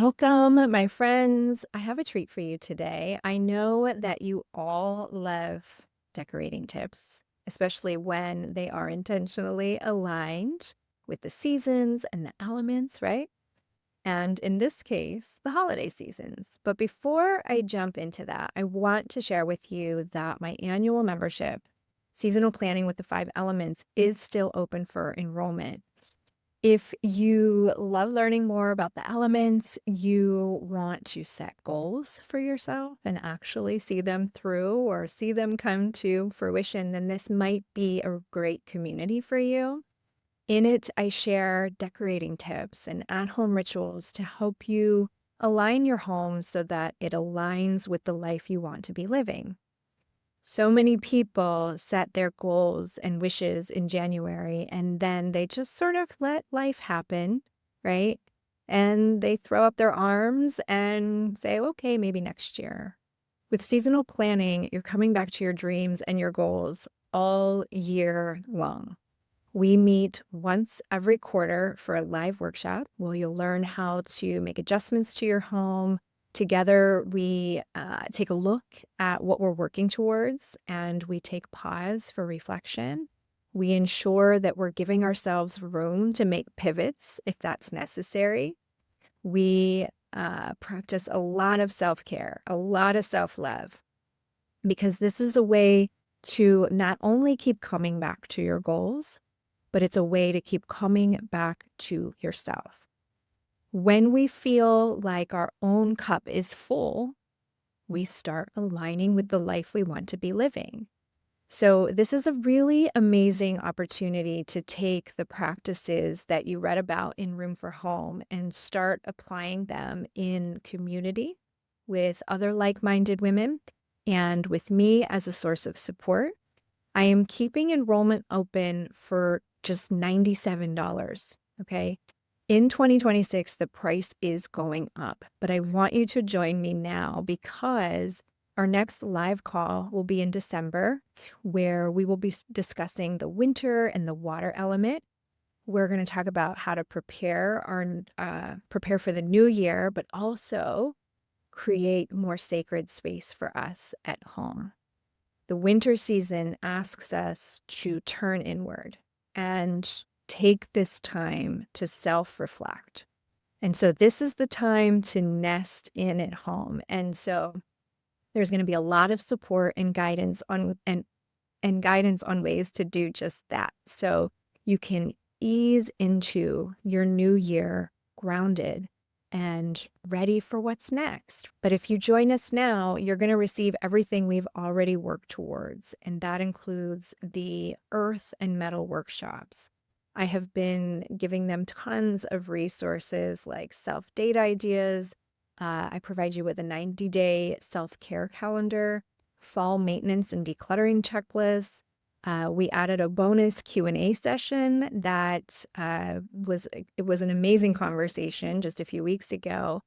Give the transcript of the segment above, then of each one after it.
Welcome, my friends. I have a treat for you today. I know that you all love decorating tips, especially when they are intentionally aligned with the seasons and the elements, right? And in this case, the holiday seasons. But before I jump into that, I want to share with you that my annual membership, Seasonal Planning with the Five Elements, is still open for enrollment. If you love learning more about the elements, you want to set goals for yourself and actually see them through or see them come to fruition, then this might be a great community for you. In it, I share decorating tips and at home rituals to help you align your home so that it aligns with the life you want to be living. So many people set their goals and wishes in January, and then they just sort of let life happen, right? And they throw up their arms and say, okay, maybe next year. With seasonal planning, you're coming back to your dreams and your goals all year long. We meet once every quarter for a live workshop where you'll learn how to make adjustments to your home. Together, we take a look at what we're working towards and we take pause for reflection. We ensure that we're giving ourselves room to make pivots if that's necessary. We practice a lot of self care, a lot of self love, because this is a way to not only keep coming back to your goals, but it's a way to keep coming back to yourself. When we feel like our own cup is full, we start aligning with the life we want to be living. So, this is a really amazing opportunity to take the practices that you read about in Room for Home and start applying them in community with other like minded women and with me as a source of support. I am keeping enrollment open for just $97, okay? In 2026, the price is going up, but I want you to join me now because our next live call will be in December, where we will be discussing the winter and the water element. We're going to talk about how to prepare for the new year, but also create more sacred space for us at home. The winter season asks us to turn inward and take this time to self-reflect. And so this is the time to nest in at home. And so there's going to be a lot of support and guidance on guidance on ways to do just that. So you can ease into your new year grounded and ready for what's next. But if you join us now, you're going to receive everything we've already worked towards, and that includes the earth and metal workshops. I have been giving them tons of resources like self-date ideas. I provide you with a 90-day self-care calendar, fall maintenance and decluttering checklists. We added a bonus Q&A session that it was an amazing conversation just a few weeks ago.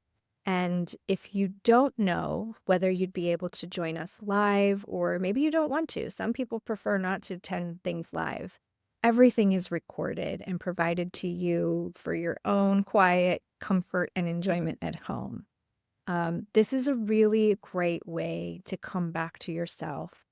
And if you don't know whether you'd be able to join us live, or maybe you don't want to, some people prefer not to attend things live. Everything is recorded and provided to you for your own quiet comfort and enjoyment at home. This is a really great way to come back to yourself,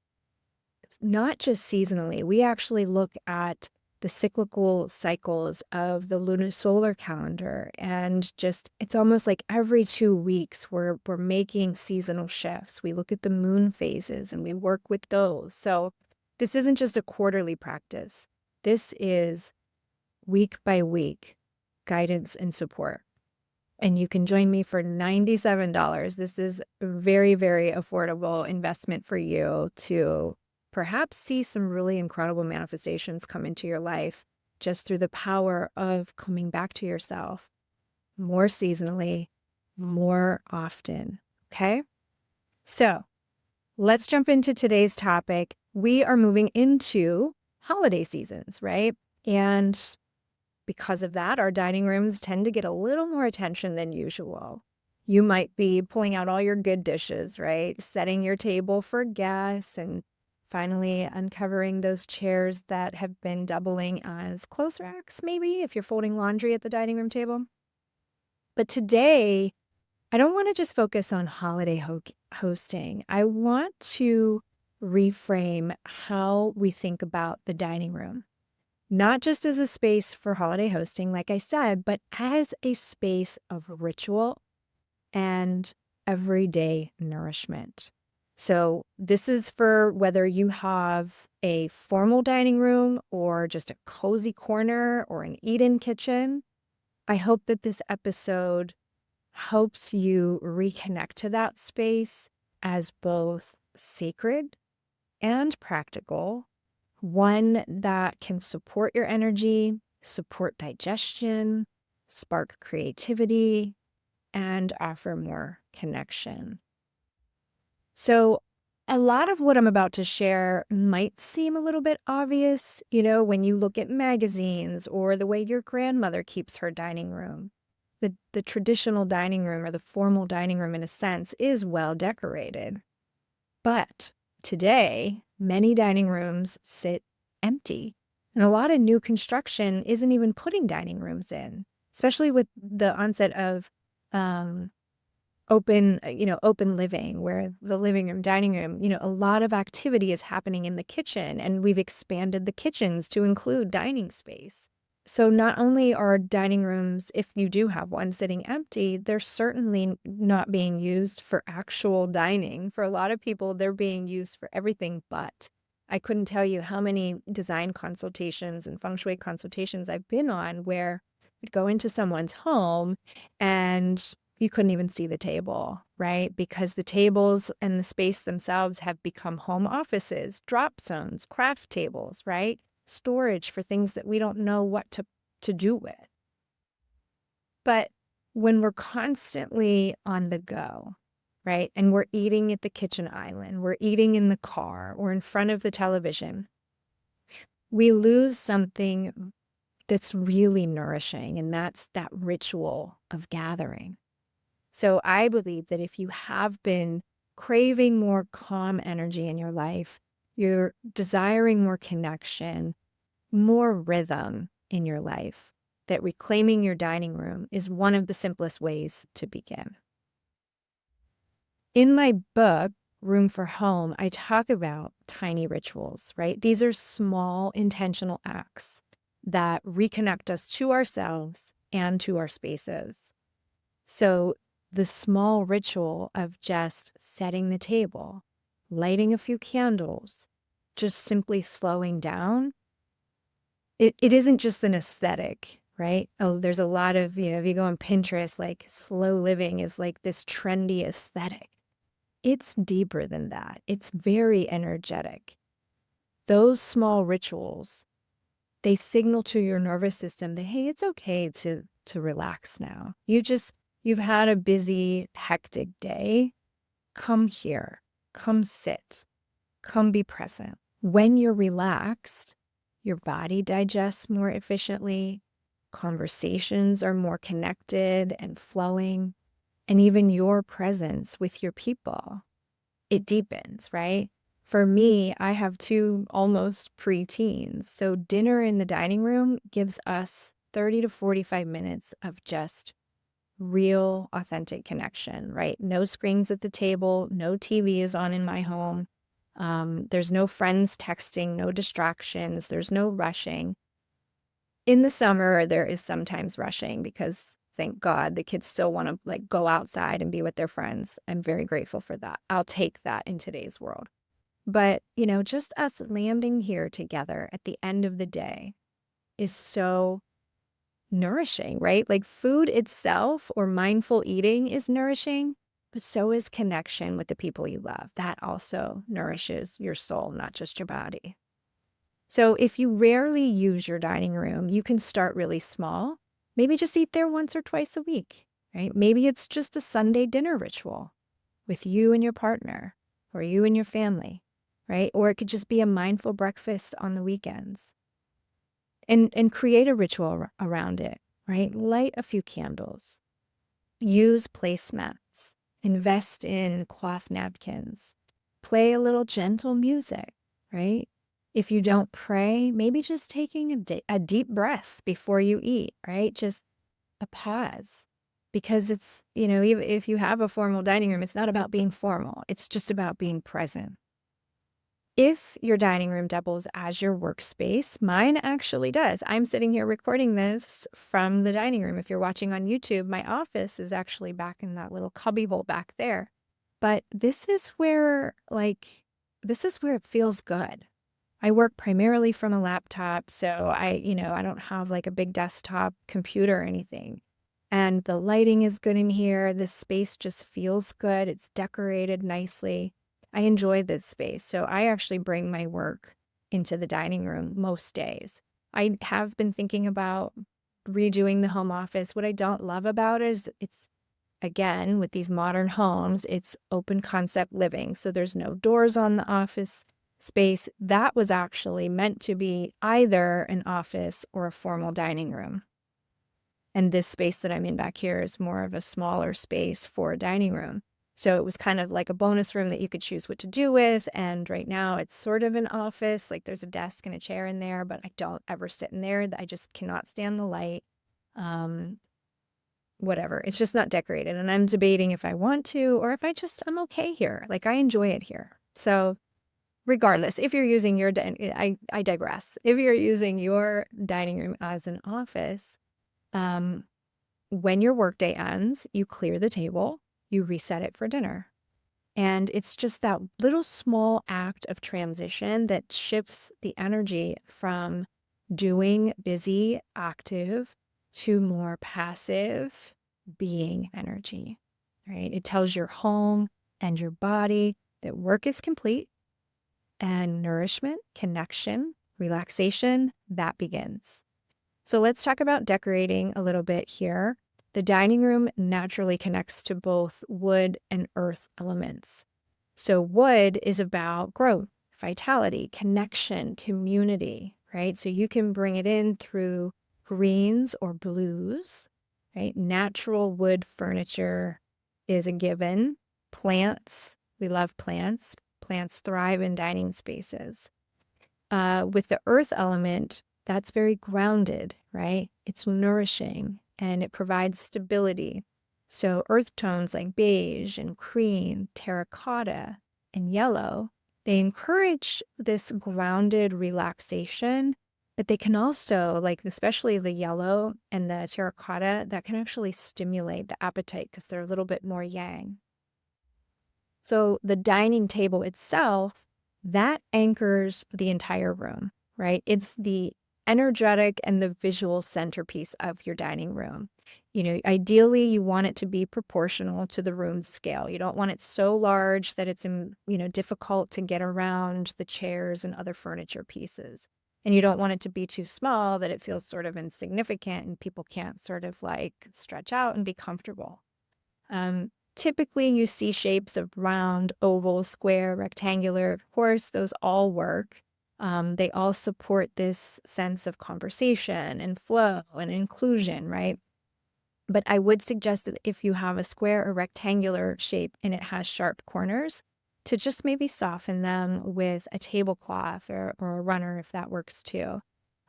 not just seasonally. We actually look at the cyclical cycles of the lunisolar calendar, and just it's almost like every 2 weeks we're making seasonal shifts. We look at the moon phases and we work with those. So this isn't just a quarterly practice. This is week by week guidance and support. And you can join me for $97. This is a very, very affordable investment for you to perhaps see some really incredible manifestations come into your life just through the power of coming back to yourself more seasonally, more often. Okay? So let's jump into today's topic. We are moving into holiday seasons, right? And because of that, our dining rooms tend to get a little more attention than usual. You might be pulling out all your good dishes, right? Setting your table for guests and finally uncovering those chairs that have been doubling as clothes racks, maybe if you're folding laundry at the dining room table. But today, I don't want to just focus on holiday hosting. I want to reframe how we think about the dining room, not just as a space for holiday hosting, like I said, but as a space of ritual and everyday nourishment. So, this is for whether you have a formal dining room or just a cozy corner or an eat in kitchen. I hope that this episode helps you reconnect to that space as both sacred and practical, one that can support your energy, support digestion, spark creativity, and offer more connection. So, a lot of what I'm about to share might seem a little bit obvious, when you look at magazines or the way your grandmother keeps her dining room. The traditional dining room or the formal dining room, in a sense, is well decorated. But today, many dining rooms sit empty. And a lot of new construction isn't even putting dining rooms in, especially with the onset of um, open living, where the living room, dining room, a lot of activity is happening in the kitchen, and we've expanded the kitchens to include dining space. So not only are dining rooms, if you do have one, sitting empty, they're certainly not being used for actual dining. For a lot of people, they're being used for everything but. I couldn't tell you how many design consultations and feng shui consultations I've been on where I'd go into someone's home and you couldn't even see the table, right? Because the tables and the space themselves have become home offices, drop zones, craft tables, right? Storage for things that we don't know what to do with. But when we're constantly on the go, right? And we're eating at the kitchen island, we're eating in the car or in front of the television, we lose something that's really nourishing, and that's that ritual of gathering. So I believe that if you have been craving more calm energy in your life, you're desiring more connection, more rhythm in your life, that reclaiming your dining room is one of the simplest ways to begin. In my book, Room for Home, I talk about tiny rituals, right? These are small intentional acts that reconnect us to ourselves and to our spaces. So the small ritual of just setting the table, lighting a few candles, just simply slowing down, it isn't just an aesthetic, right? Oh, there's a lot of, if you go on Pinterest, like slow living is like this trendy aesthetic. It's deeper than that. It's very energetic. Those small rituals, they signal to your nervous system that, hey, it's okay to relax now. You've had a busy, hectic day. Come here. Come sit. Come be present. When you're relaxed, your body digests more efficiently, conversations are more connected and flowing, and even your presence with your people, it deepens, right? For me, I have two almost preteens. So dinner in the dining room gives us 30 to 45 minutes of just real, authentic connection, right? No screens at the table, no TV is on in my home. There's no friends texting, no distractions, there's no rushing. In the summer, there is sometimes rushing because thank God the kids still want to like go outside and be with their friends. I'm very grateful for that. I'll take that in today's world. But, just us landing here together at the end of the day is so nourishing, right? Like food itself or mindful eating is nourishing, but so is connection with the people you love. That also nourishes your soul, not just your body. So if you rarely use your dining room, you can start really small. Maybe just eat there once or twice a week, right? Maybe it's just a Sunday dinner ritual with you and your partner or you and your family, right? Or it could just be a mindful breakfast on the weekends. And create a ritual around it, right? Light a few candles, use placemats, invest in cloth napkins, play a little gentle music, right? If you don't pray, maybe just taking a deep breath before you eat, right? Just a pause. because even if you have a formal dining room, it's not about being formal. It's just about being present. If your dining room doubles as your workspace, mine actually does. I'm sitting here recording this from the dining room. If you're watching on YouTube, my office is actually back in that little cubbyhole back there. But this is where it feels good. I work primarily from a laptop, so I don't have like a big desktop computer or anything. And the lighting is good in here. This space just feels good. It's decorated nicely. I enjoy this space. So I actually bring my work into the dining room most days. I have been thinking about redoing the home office. What I don't love about it is it's, again, with these modern homes, it's open concept living. So there's no doors on the office space. That was actually meant to be either an office or a formal dining room. And this space that I'm in back here is more of a smaller space for a dining room. So it was kind of like a bonus room that you could choose what to do with. And right now it's sort of an office, like there's a desk and a chair in there, but I don't ever sit in there. I just cannot stand the light. Um, Whatever. It's just not decorated. And I'm debating if I want to or if I'm okay here. Like I enjoy it here. So regardless, if you're using I digress. If you're using your dining room as an office, um, when your workday ends, you clear the table, you reset it for dinner. And it's just that little small act of transition that shifts the energy from doing, busy, active to more passive being energy, right? It tells your home and your body that work is complete and nourishment, connection, relaxation, that begins. So let's talk about decorating a little bit here. The dining room naturally connects to both wood and earth elements. So wood is about growth, vitality, connection, community, right? So you can bring it in through greens or blues, right? Natural wood furniture is a given. Plants, we love plants. Plants thrive in dining spaces. With the earth element, that's very grounded, right? It's nourishing and it provides stability. So earth tones like beige and cream, terracotta, and yellow, they encourage this grounded relaxation, but they can also, like especially the yellow and the terracotta, that can actually stimulate the appetite because they're a little bit more yang. So the dining table itself, that anchors the entire room, right? It's the energetic and the visual centerpiece of your dining room. Ideally, you want it to be proportional to the room's scale. You don't want it so large that it's, difficult to get around the chairs and other furniture pieces. And you don't want it to be too small that it feels sort of insignificant and people can't sort of like stretch out and be comfortable. Typically, you see shapes of round, oval, square, rectangular. Of course, those all work. They all support this sense of conversation and flow and inclusion, right? But I would suggest that if you have a square or rectangular shape and it has sharp corners, to just maybe soften them with a tablecloth or a runner if that works too.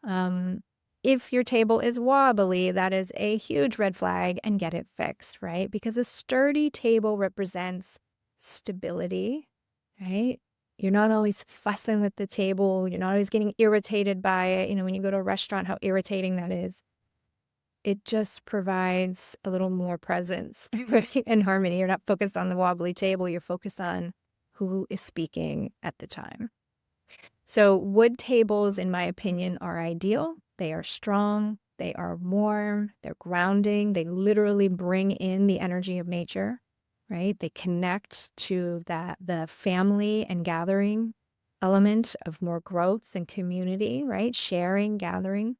Um, if your table is wobbly, that is a huge red flag and get it fixed, right? Because a sturdy table represents stability, right? You're not always fussing with the table. You're not always getting irritated by it. When you go to a restaurant, how irritating that is. It just provides a little more presence and harmony. You're not focused on the wobbly table. You're focused on who is speaking at the time. So wood tables, in my opinion, are ideal. They are strong, they are warm, they're grounding. They literally bring in the energy of nature, right? They connect to the family and gathering element of more growth and community, right? Sharing, gathering.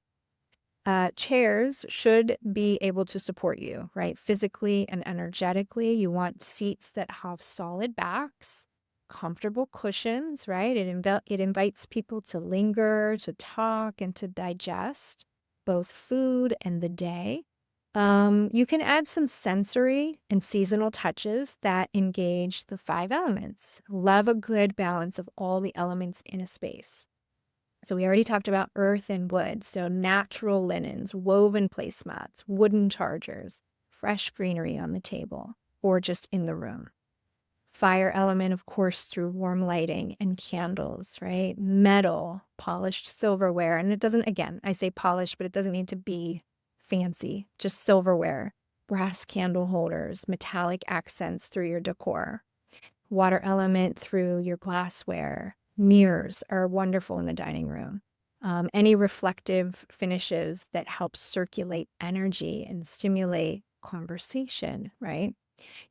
Chairs should be able to support you, right? Physically and energetically. You want seats that have solid backs, comfortable cushions, right? It invites people to linger, to talk, and to digest both food and the day. You can add some sensory and seasonal touches that engage the 5 elements. Love a good balance of all the elements in a space. So we already talked about earth and wood. So natural linens, woven placemats, wooden chargers, fresh greenery on the table or just in the room. Fire element, of course, through warm lighting and candles, right? Metal, polished silverware. And it doesn't, again, I say polished, but it doesn't need to be fancy, just silverware, brass candle holders, metallic accents through your decor. Water element through your glassware. Mirrors are wonderful in the dining room. Any reflective finishes that help circulate energy and stimulate conversation, right?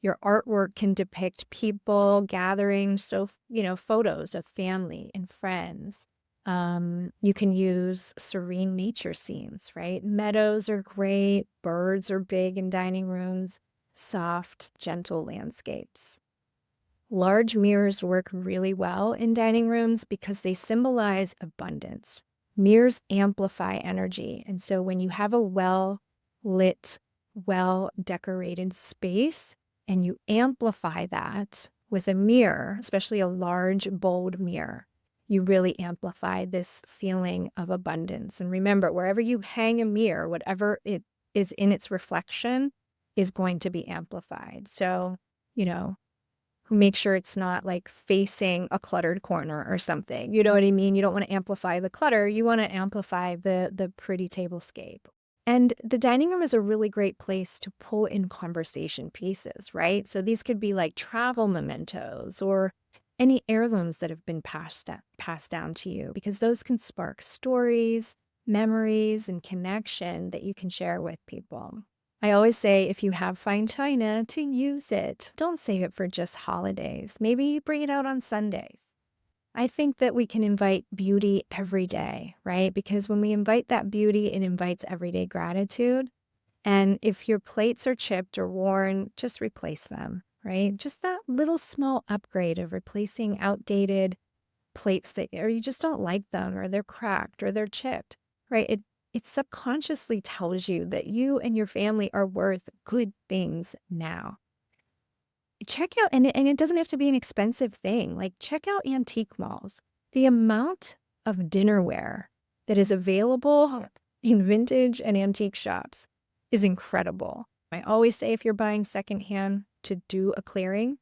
Your artwork can depict people, gatherings, so, photos of family and friends. You can use serene nature scenes, right? Meadows are great. Birds are big in dining rooms. Soft, gentle landscapes. Large mirrors work really well in dining rooms because they symbolize abundance. Mirrors amplify energy. And so when you have a well-lit, well-decorated space and you amplify that with a mirror, especially a large, bold mirror, you really amplify this feeling of abundance. And remember, wherever you hang a mirror, whatever it is in its reflection is going to be amplified. So, you know, make sure it's not like facing a cluttered corner or something. You know what I mean? You don't want to amplify the clutter. You want to amplify the pretty tablescape. And the dining room is a really great place to pull in conversation pieces, right? So these could be like travel mementos or any heirlooms that have been passed down to you, because those can spark stories, memories, and connection that you can share with people. I always say if you have fine china, to use it. Don't save it for just holidays. Maybe bring it out on Sundays. I think that we can invite beauty every day, right? Because when we invite that beauty, it invites everyday gratitude. And if your plates are chipped or worn, just replace them, right? Just that little small upgrade of replacing outdated plates that, or you just don't like them, or they're cracked or they're chipped, right? It subconsciously tells you that you and your family are worth good things now. Check out, and it doesn't have to be an expensive thing. Like, check out antique malls. The amount of dinnerware that is available in vintage and antique shops is incredible. I always say if you're buying secondhand, to do a clearing.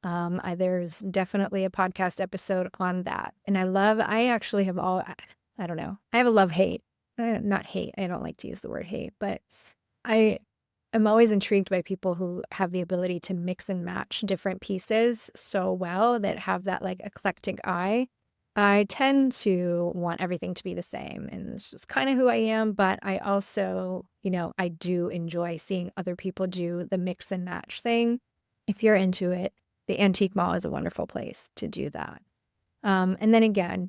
There's definitely a podcast episode on that. And I actually have I don't know. I have a love-hate. Not hate. I don't like to use the word hate, but I am always intrigued by people who have the ability to mix and match different pieces so well, that have that like eclectic eye. I tend to want everything to be the same, and it's just kind of who I am, but I also, I do enjoy seeing other people do the mix and match thing. If you're into it, the antique mall is a wonderful place to do that. And then again,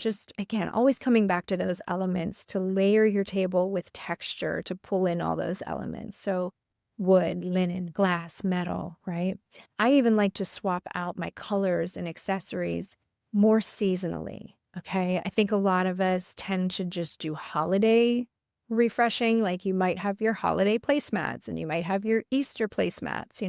always coming back to those elements to layer your table with texture to pull in all those elements. So wood, linen, glass, metal, right? I even like to swap out my colors and accessories more seasonally. Okay. I think a lot of us tend to just do holiday refreshing. Like you might have your holiday placemats and you might have your Easter placemats,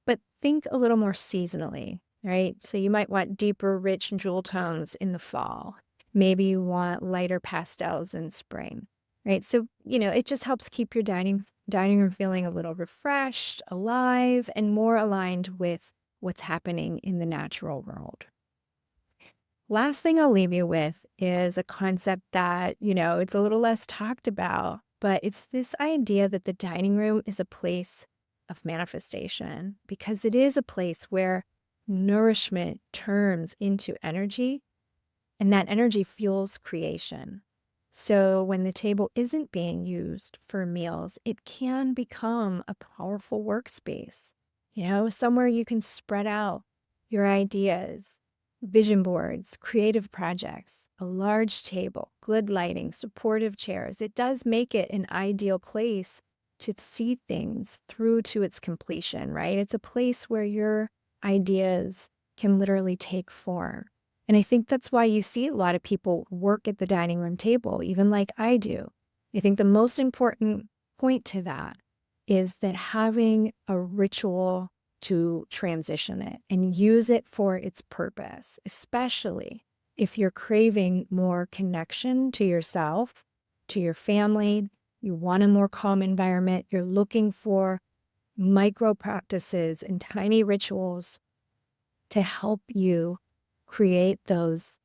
but think a little more seasonally, right? So you might want deeper, rich jewel tones in the fall. Maybe you want lighter pastels in spring, right? So, it just helps keep your dining room feeling a little refreshed, alive, and more aligned with what's happening in the natural world. Last thing I'll leave you with is a concept that, it's a little less talked about, but it's this idea that the dining room is a place of manifestation, because it is a place where nourishment turns into energy, and that energy fuels creation. So when the table isn't being used for meals, it can become a powerful workspace, somewhere you can spread out your ideas, vision boards, creative projects, a large table, good lighting, supportive chairs. It does make it an ideal place to see things through to its completion, right? It's a place where your ideas can literally take form. And I think that's why you see a lot of people work at the dining room table, even like I do. I think the most important point to that is that having a ritual to transition it and use it for its purpose, especially if you're craving more connection to yourself, to your family, you want a more calm environment, you're looking for micro practices and tiny rituals to help you create those,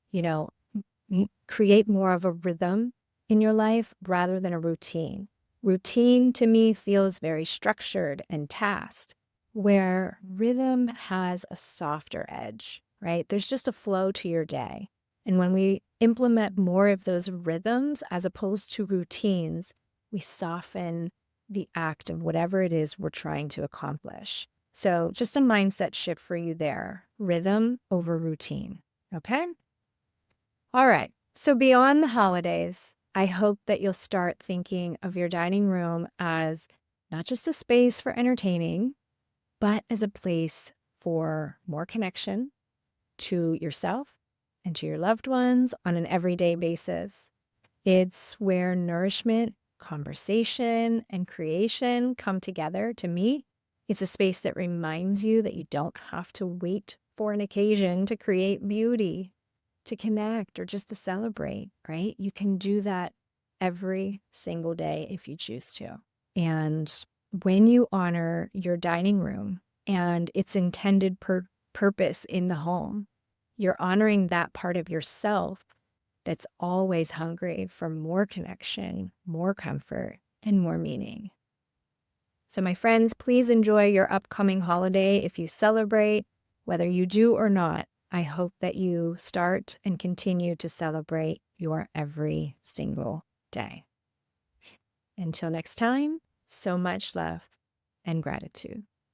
create more of a rhythm in your life rather than a routine. Routine to me feels very structured and tasked, where rhythm has a softer edge, right? There's just a flow to your day. And when we implement more of those rhythms as opposed to routines, we soften the act of whatever it is we're trying to accomplish. So, just a mindset shift for you there, rhythm over routine. Okay. All right. So, beyond the holidays, I hope that you'll start thinking of your dining room as not just a space for entertaining, but as a place for more connection to yourself and to your loved ones on an everyday basis. It's where nourishment, conversation, and creation come together. To me, it's a space that reminds you that you don't have to wait for an occasion to create beauty, to connect, or just to celebrate, right? You can do that every single day if you choose to. And when you honor your dining room and its intended purpose in the home, you're honoring that part of yourself that's always hungry for more connection, more comfort, and more meaning. So, my friends, please enjoy your upcoming holiday if you celebrate. Whether you do or not, I hope that you start and continue to celebrate your every single day. Until next time, so much love and gratitude.